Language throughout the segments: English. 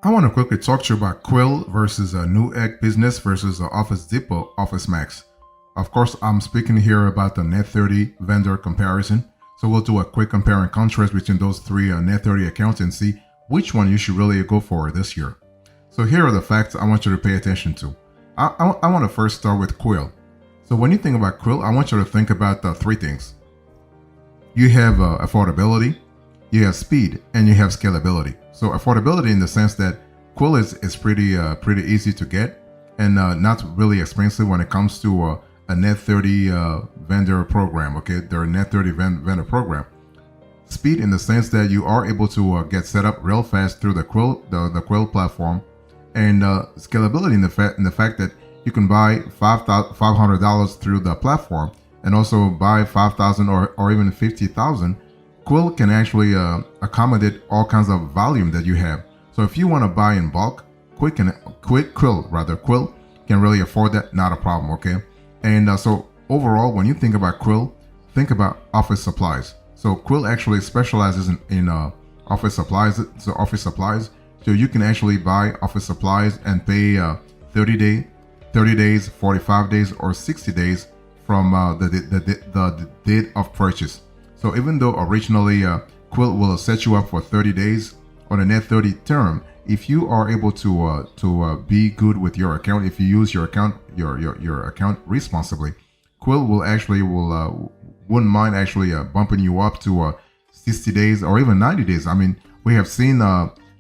I want to quickly talk to you about Quill versus Newegg Business versus Office Depot Office Max. Of course, I'm speaking here about the Net-30 vendor comparison. So we'll do a quick compare and contrast between those three Net-30 accounts and see which one you should really go for this year. So here are the facts I want you to pay attention to. I want to first start with Quill. So when you think about Quill, I want you to think about three things. You have affordability, you have speed, and you have scalability. So affordability in the sense that Quill is pretty easy to get and not really expensive when it comes to a Net-30 vendor program. Okay, their Net-30 vendor program. Speed in the sense that you are able to get set up real fast through the Quill platform, and scalability in the fact that you can buy $500 through the platform and also buy 5,000 or even 50,000. Quill can actually accommodate all kinds of volume that you have. So if you want to buy in bulk, Quill can really afford that, not a problem, okay? And so overall, when you think about Quill, think about office supplies. So Quill actually specializes in office supplies. So you can actually buy office supplies and pay 30 days, 45 days, or 60 days from the date of purchase. So even though originally Quill will set you up for 30 days on a Net-30 term, if you are able to be good with your account, if you use your account responsibly, Quill wouldn't mind actually bumping you up to 60 days or even 90 days. I mean, we have seen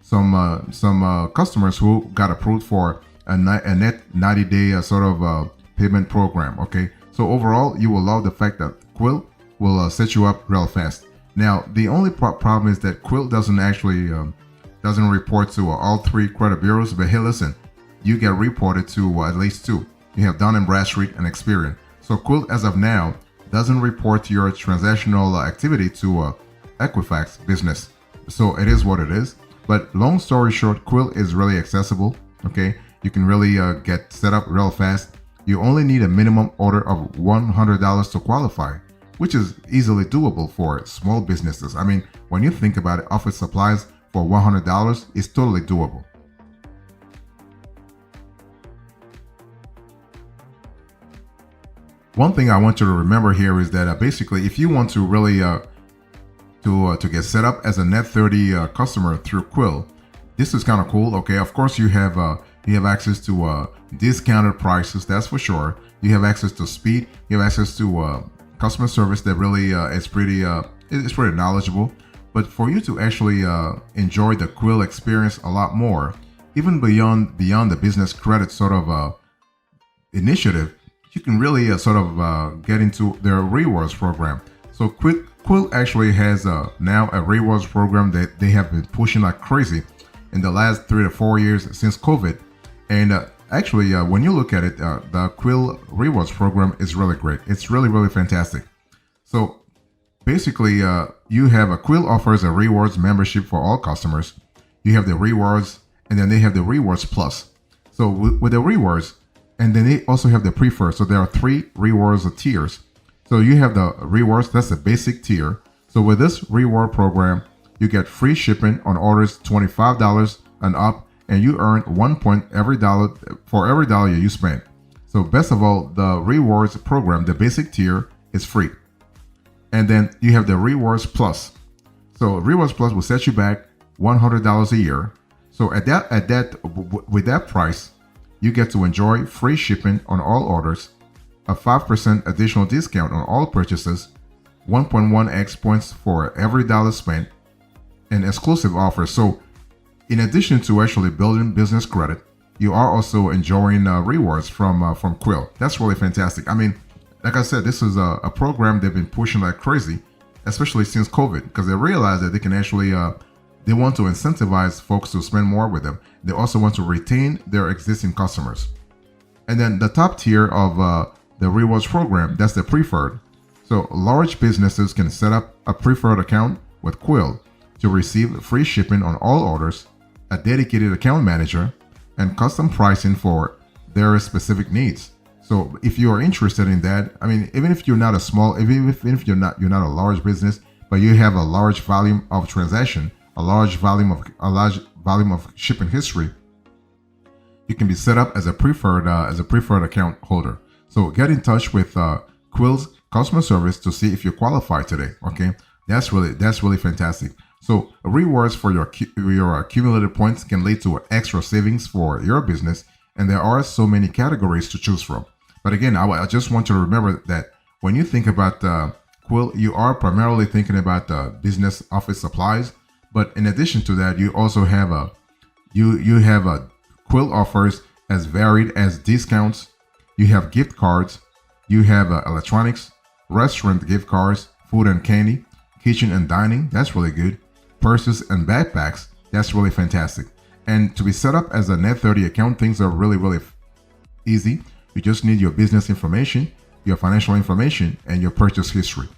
some customers who got approved for a net 90-day sort of payment program. Okay, so overall, you will love the fact that Quill will set you up real fast. Now, the only problem is that Quill doesn't actually doesn't report to all three credit bureaus. But hey, listen, you get reported to at least two. You have Dun & Bradstreet and Experian. So Quill, as of now, doesn't report your transactional activity to Equifax business. So it is what it is. But long story short, Quill is really accessible. Okay, you can really get set up real fast. You only need a minimum order of $100 to qualify, which is easily doable for small businesses. I mean, when you think about it, office supplies for $100 is totally doable. One thing I want you to remember here is that basically, if you want to really to get set up as a Net-30 customer through Quill, this is kind of cool. Okay, of course you have access to discounted prices, that's for sure. You have access to speed. You have access to customer service that really is pretty knowledgeable. But for you to actually enjoy the Quill experience a lot more, even beyond the business credit sort of initiative, you can really get into their rewards program. So Quill actually has now a rewards program that they have been pushing like crazy in the last 3 to 4 years since COVID. And actually, when you look at it, the Quill rewards program is really great. It's really, really fantastic. So basically, you have a Quill offers a rewards membership for all customers. You have the rewards, and then they have the rewards plus. So with the rewards, and then they also have the preferred. So there are 3 rewards tiers. So you have the rewards, that's the basic tier. So with this reward program, you get free shipping on orders $25 and up, and you earn 1 point for every dollar you spend. So best of all, the rewards program, the basic tier, is free. And then you have the rewards plus. So rewards plus will set you back $100 a year. So with that price, you get to enjoy free shipping on all orders, a 5% additional discount on all purchases, 1.1x points for every dollar spent, and exclusive offers. So in addition to actually building business credit, you are also enjoying rewards from Quill. That's really fantastic. I mean, like I said, this is a program they've been pushing like crazy, especially since COVID, because they realize that they can actually they want to incentivize folks to spend more with them. They also want to retain their existing customers. And then the top tier of the rewards program, that's the preferred. So large businesses can set up a preferred account with Quill to receive free shipping on all orders, a dedicated account manager, and custom pricing for their specific needs. So if you are interested in that, I mean, even if you're not you're not a large business, but you have a large volume of transaction, a large volume volume of shipping history, you can be set up as a preferred account holder. So get in touch with Quill's customer service to see if you qualify today. Okay, that's really fantastic. So rewards for your accumulated points can lead to extra savings for your business, and there are so many categories to choose from. But again, I just want you to remember that when you think about Quill, you are primarily thinking about business office supplies. But in addition to that, you also have Quill offers as varied as discounts. You have gift cards. You have electronics, restaurant gift cards, food and candy, kitchen and dining. That's really good. Purses and backpacks. That's really fantastic. And to be set up as a Net-30 account, things are really easy. You just need your business information, your financial information, and your purchase history.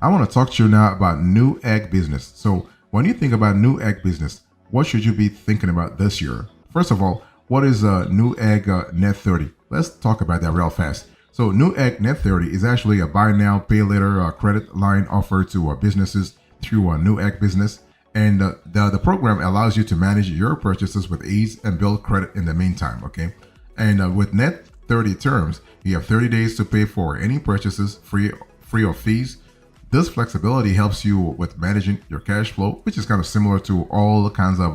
I want to talk to you now about Newegg business. So when you think about Newegg business, what should you be thinking about this year? First of all, what is Newegg Net-30? Let's talk about that real fast. So Newegg Net-30 is actually a buy now, pay later credit line offered to businesses through Newegg Business. And the program allows you to manage your purchases with ease and build credit in the meantime, okay? And with Net-30 terms, you have 30 days to pay for any purchases free of fees. This flexibility helps you with managing your cash flow, which is kind of similar to all kinds of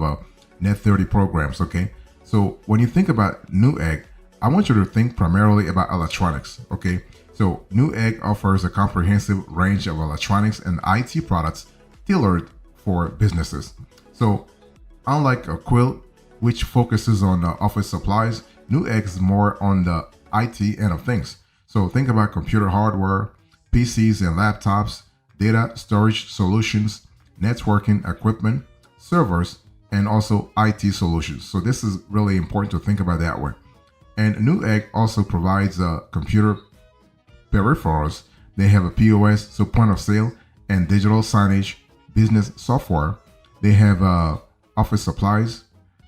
Net-30 programs, okay? So when you think about Newegg, I want you to think primarily about electronics, okay? So Newegg offers a comprehensive range of electronics and IT products tailored for businesses. So unlike a Quill, which focuses on office supplies, Newegg is more on the IT end of things. So think about computer hardware, PCs and laptops, data storage solutions, networking equipment, servers, and also IT solutions. So this is really important to think about that way. And Newegg also provides computer peripherals. They have a POS, so point of sale, and digital signage, business software. They have office supplies.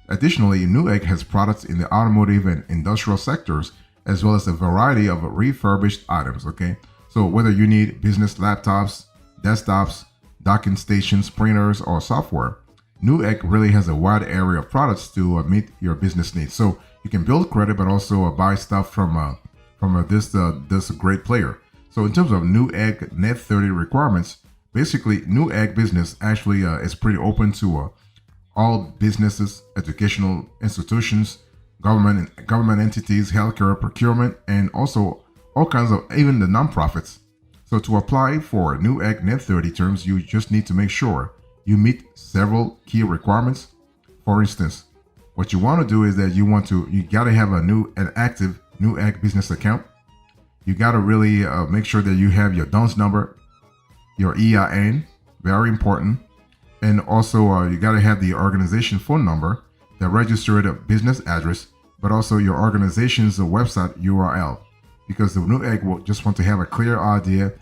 Additionally, Newegg has products in the automotive and industrial sectors, as well as a variety of refurbished items, okay? So whether you need business laptops, desktops, docking stations, printers, or software, Newegg really has a wide area of products to meet your business needs. So you can build credit, but also buy stuff from this great player. So in terms of Newegg Net-30 requirements, basically Newegg Business actually is pretty open to all businesses, educational institutions, government entities, healthcare, procurement, and also all kinds of even the nonprofits. So to apply for Newegg Net-30 terms, you just need to make sure you meet several key requirements. For instance, what you want to do is that you got to have an active Newegg business account. You got to really make sure that you have your DUNS number, your EIN, very important. And also you got to have the organization phone number, the registered business address, but also your organization's website URL. Because the Newegg will just want to have a clear idea,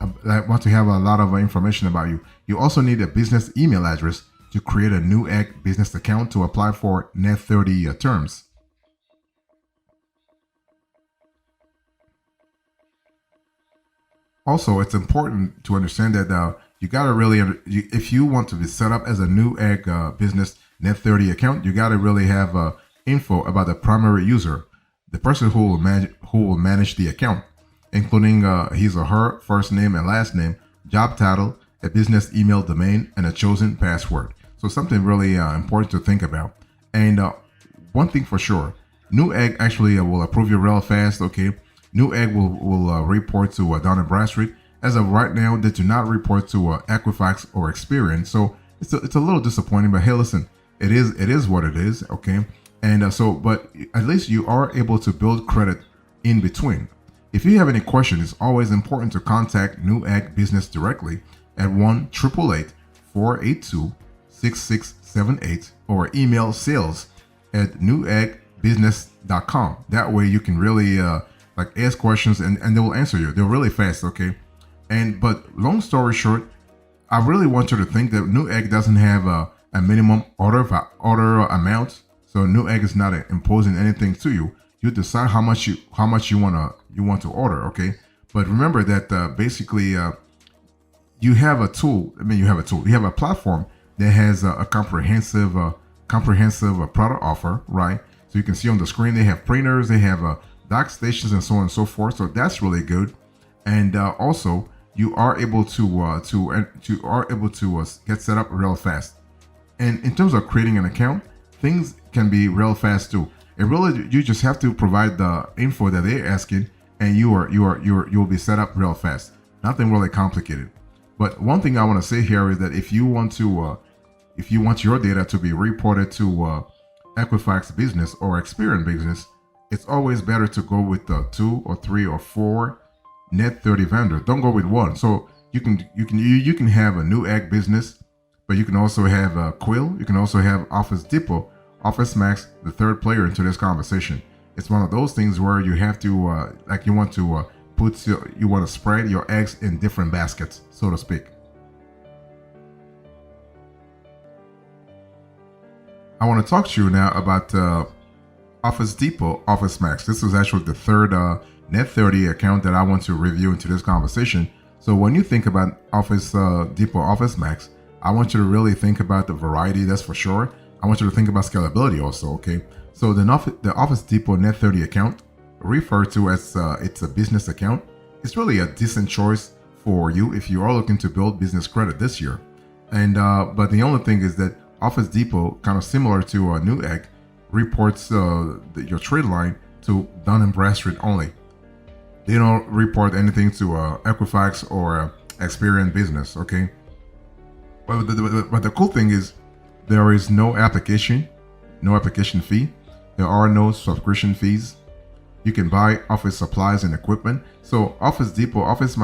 want to have a lot of information about you. You also need a business email address to create a Newegg business account to apply for Net-30 terms. Also, it's important to understand that you got to really, if you want to be set up as a Newegg business Net-30 account, you got to really have info about the primary user, the person who will manage the account, including his or her first name and last name, job title, a business email domain, and a chosen password. So something really important to think about. And one thing for sure, Newegg actually will approve you real fast, okay? Newegg will report to Dun & Bradstreet. As of right now, they do not report to Equifax or Experian. So it's a little disappointing, but hey, listen, it is what it is, okay? And but at least you are able to build credit in between. If you have any questions, it's always important to contact Newegg Business directly at 1-888-482-6678 or email sales@neweggbbusiness.com. That way you can really ask questions and they will answer you. They're really fast, okay? But long story short, I really want you to think that Newegg doesn't have a minimum order amount. So Newegg is not imposing anything to you. You decide how much you want to order, okay? But remember that basically you have a tool. I mean, you have a tool. You have a platform that has a comprehensive product offer, right? So you can see on the screen they have printers, they have dock stations, and so on and so forth. So that's really good. And also, you are able to get set up real fast. And in terms of creating an account, things can be real fast too. It really, you just have to provide the info that they're asking, and you'll be set up real fast. Nothing really complicated. But one thing I want to say here is that if you want your data to be reported to Equifax Business or Experian Business, it's always better to go with the 2 or 3 or 4 Net-30 vendors. Don't go with one. So you can have a Newegg Business, but you can also have Quill. You can also have Office Depot, Office Max, the third player into this conversation. It's one of those things where you have to you want to spread your eggs in different baskets, so to speak. I want to talk to you now about Office Depot, Office Max. This is actually the third Net-30 account that I want to review into this conversation. So when you think about Office Depot, Office Max, I want you to really think about the variety, that's for sure. I want you to think about scalability also, okay? So the Office Depot Net-30 account, referred to as it's a business account, it's really a decent choice for you if you are looking to build business credit this year. And but the only thing is that Office Depot, kind of similar to Newegg, reports your trade line to Dun & Bradstreet only. They don't report anything to Equifax or Experian Business, okay? But the cool thing is there is no application fee. There are no subscription fees. You can buy office supplies and equipment. So Office Depot, Office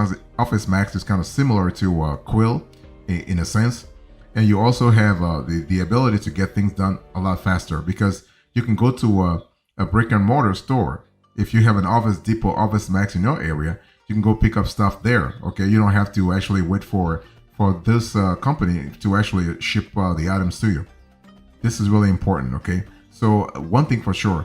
Max is kind of similar to Quill in a sense. And you also have the ability to get things done a lot faster because you can go to a brick and mortar store. If you have an Office Depot, Office Max in your area, you can go pick up stuff there. Okay, you don't have to actually wait for this company to actually ship the items to you. This is really important. Okay, so one thing for sure,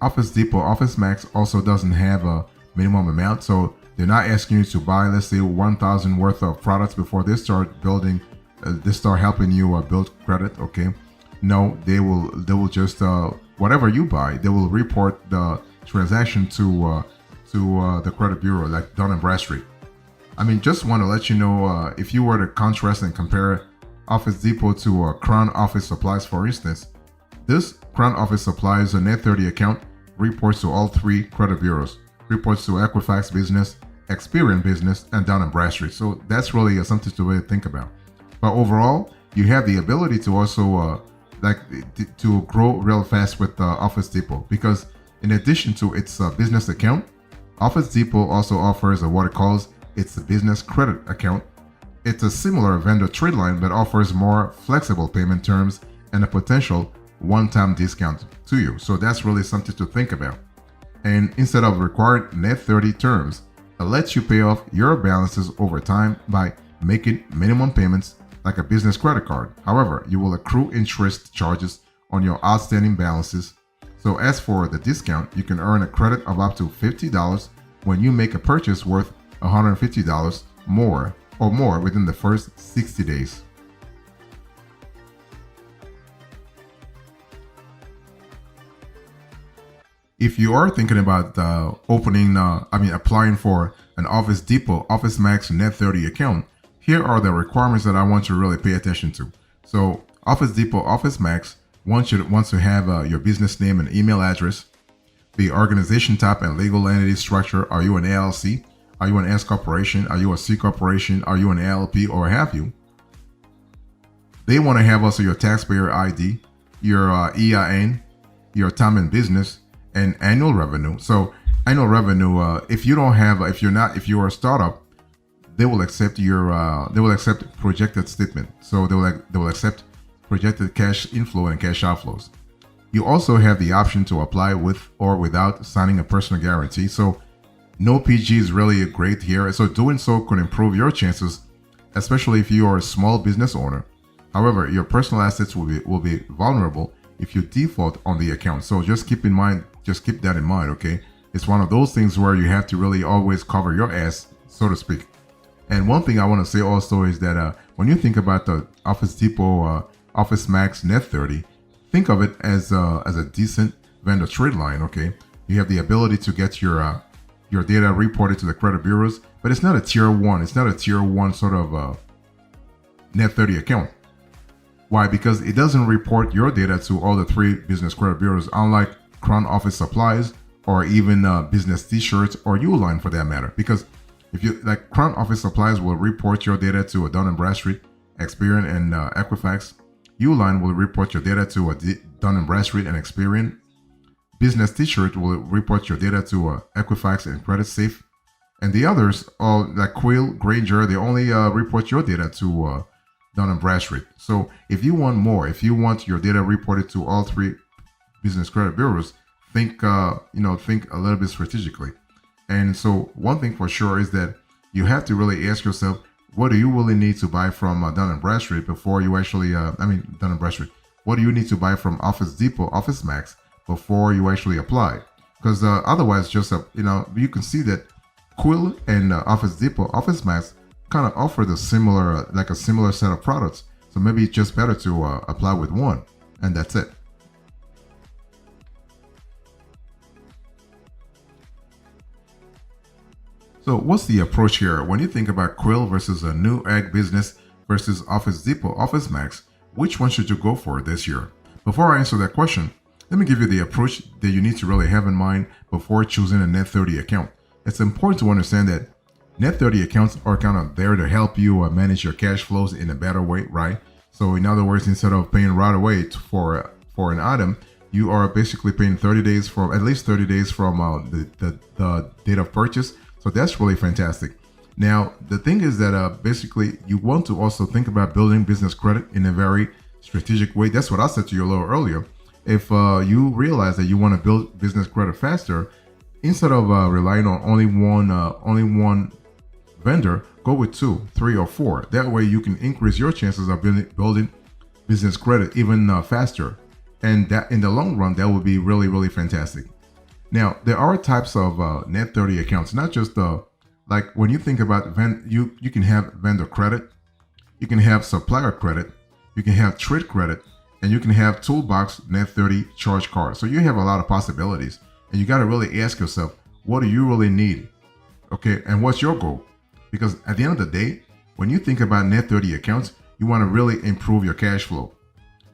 Office Depot, Office Max also doesn't have a minimum amount, so they're not asking you to buy, let's say, 1,000 worth of products before they start building. They start helping you build credit. Okay, no, they will just whatever you buy, they will report the transaction to the credit bureau, like Dun & Bradstreet. I mean, just want to let you know, if you were to contrast and compare Office Depot to Crown Office Supplies, for instance, this Crown Office Supplies Net-30 account reports to all 3 credit bureaus, reports to Equifax Business, Experian Business, and Dun & Bradstreet. So that's really something to really think about. But overall, you have the ability to also to grow real fast with Office Depot, because in addition to its business account, Office Depot also offers what it calls its business credit account. It's a similar vendor trade line but offers more flexible payment terms and a potential one-time discount to you. So that's really something to think about. And instead of required Net-30 terms, it lets you pay off your balances over time by making minimum payments like a business credit card. However, you will accrue interest charges on your outstanding balances. So as for the discount, you can earn a credit of up to $50 when you make a purchase worth $150 more or more within the first 60 days. If you are thinking about applying for an Office Depot, Office Max Net-30 account, here are the requirements that I want you to really pay attention to. So Office Depot, Office Max wants to have your business name and email address, the organization type and legal entity structure. Are you an LLC? Are you an S corporation? Are you a C corporation? Are you an LLP, or have you? They want to have also your taxpayer ID, your EIN, your time in business, and annual revenue. So annual revenue, if you are a startup, they will accept projected statement. So they will accept projected cash inflow and cash outflows. You also have the option to apply with or without signing a personal guarantee. So no PG is really great here. So doing so could improve your chances, especially if you are a small business owner. However, your personal assets will be vulnerable if you default on the account. So just keep that in mind, okay? It's one of those things where you have to really always cover your ass, so to speak. And one thing I want to say also is that when you think about the Office Depot Office Max Net-30, think of it as a decent vendor trade line. Okay, you have the ability to get your data reported to the credit bureaus, but it's not a tier one. It's not a tier one sort of Net-30 account. Why? Because it doesn't report your data to all the 3 business credit bureaus, unlike Crown Office Supplies or even Business T-shirts or Uline for that matter. Because if you like, Crown Office Supplies will report your data to a Dun & Bradstreet, Experian, and Equifax. Uline will report your data to a Dun & Bradstreet and Experian. Business T-shirt will report your data to Equifax and Credit Safe. And the others, like Quill, Granger, they only report your data to Dun & Bradstreet. So if you want more, if you want your data reported to all 3 business credit bureaus, think think a little bit strategically. And so one thing for sure is that you have to really ask yourself, what do you really need to buy from Dun & Bradstreet before you actually, Dun & Bradstreet, what do you need to buy from Office Depot, Office Max before you actually apply? Because otherwise, just, you can see that Quill and Office Depot, Office Max kind of offer a similar set of products. So maybe it's just better to apply with one, and that's it. So what's the approach here? When you think about Quill versus a Newegg Business versus Office Depot, Office Max, which one should you go for this year? Before I answer that question, let me give you the approach that you need to really have in mind before choosing a Net-30 account. It's important to understand that Net-30 accounts are kind of there to help you manage your cash flows in a better way, right? So in other words, instead of paying right away for an item, you are basically paying 30 days from at least 30 days from the date of purchase. So that's really fantastic. Now, the thing is that basically you want to also think about building business credit in a very strategic way. That's what I said to you a little earlier. If you realize that you want to build business credit faster, instead of relying on only one vendor, go with 2, 3, or 4. That way you can increase your chances of building business credit even faster. And that in the long run, that would be really, really fantastic. Now, there are types of Net-30 accounts, not just like when you think about you can have vendor credit, you can have supplier credit, you can have trade credit, and you can have toolbox Net-30 charge card. So you have a lot of possibilities, and you got to really ask yourself, what do you really need? Okay, and what's your goal? Because at the end of the day, when you think about Net-30 accounts, you want to really improve your cash flow.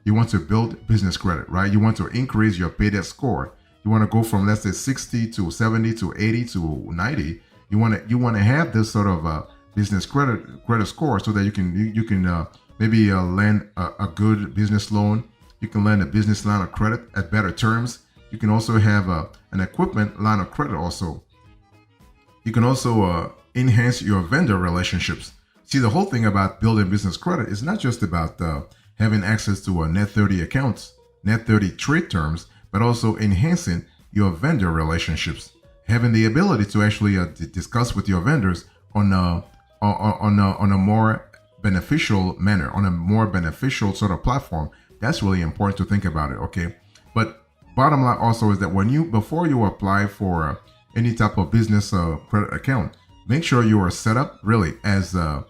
You want to build business credit, right? You want to increase your pay debt score. You want to go from, let's say, 60 to 70 to 80 to 90. You want to have this sort of business credit score so that you can maybe lend a good business loan. You can lend a business line of credit at better terms. You can also have an equipment line of credit also. You can also enhance your vendor relationships. See, the whole thing about building business credit is not just about having access to a Net-30 accounts, Net-30 trade terms, but also enhancing your vendor relationships, having the ability to actually discuss with your vendors on a more beneficial manner, on a more beneficial sort of platform. That's really important to think about it, okay? But bottom line also is that before you apply for any type of business credit account, make sure you are set up really as a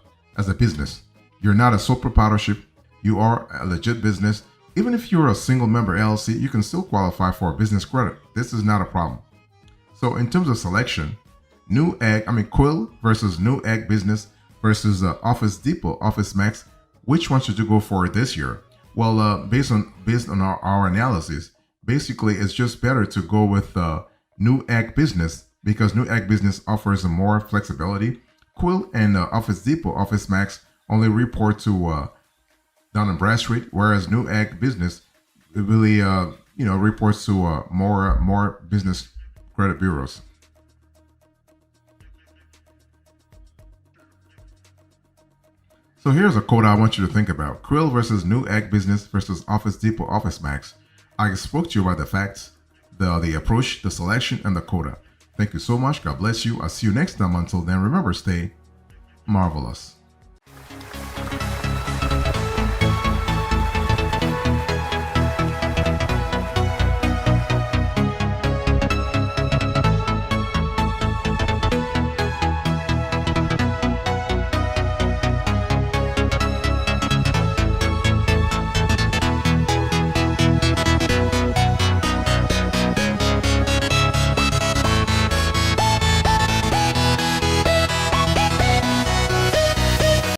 business. You're not a sole proprietorship. You are a legit business. Even if you're a single member LLC, you can still qualify for business credit. This is not a problem. So in terms of selection, Quill versus Newegg Business versus Office Depot, Office Max, which one should you go for this year? Well, based on our analysis, basically it's just better to go with Newegg Business because Newegg Business offers more flexibility. Quill and Office Depot, Office Max only report to Dun & Bradstreet, whereas Newegg Business really reports to more business credit bureaus. So here's a quote I want you to think about. Quill versus Newegg Business versus Office Depot, Office Max. I spoke to you about the facts, the approach, the selection, and the quota. Thank you so much. God bless you. I'll see you next time. Until then, remember, stay marvelous.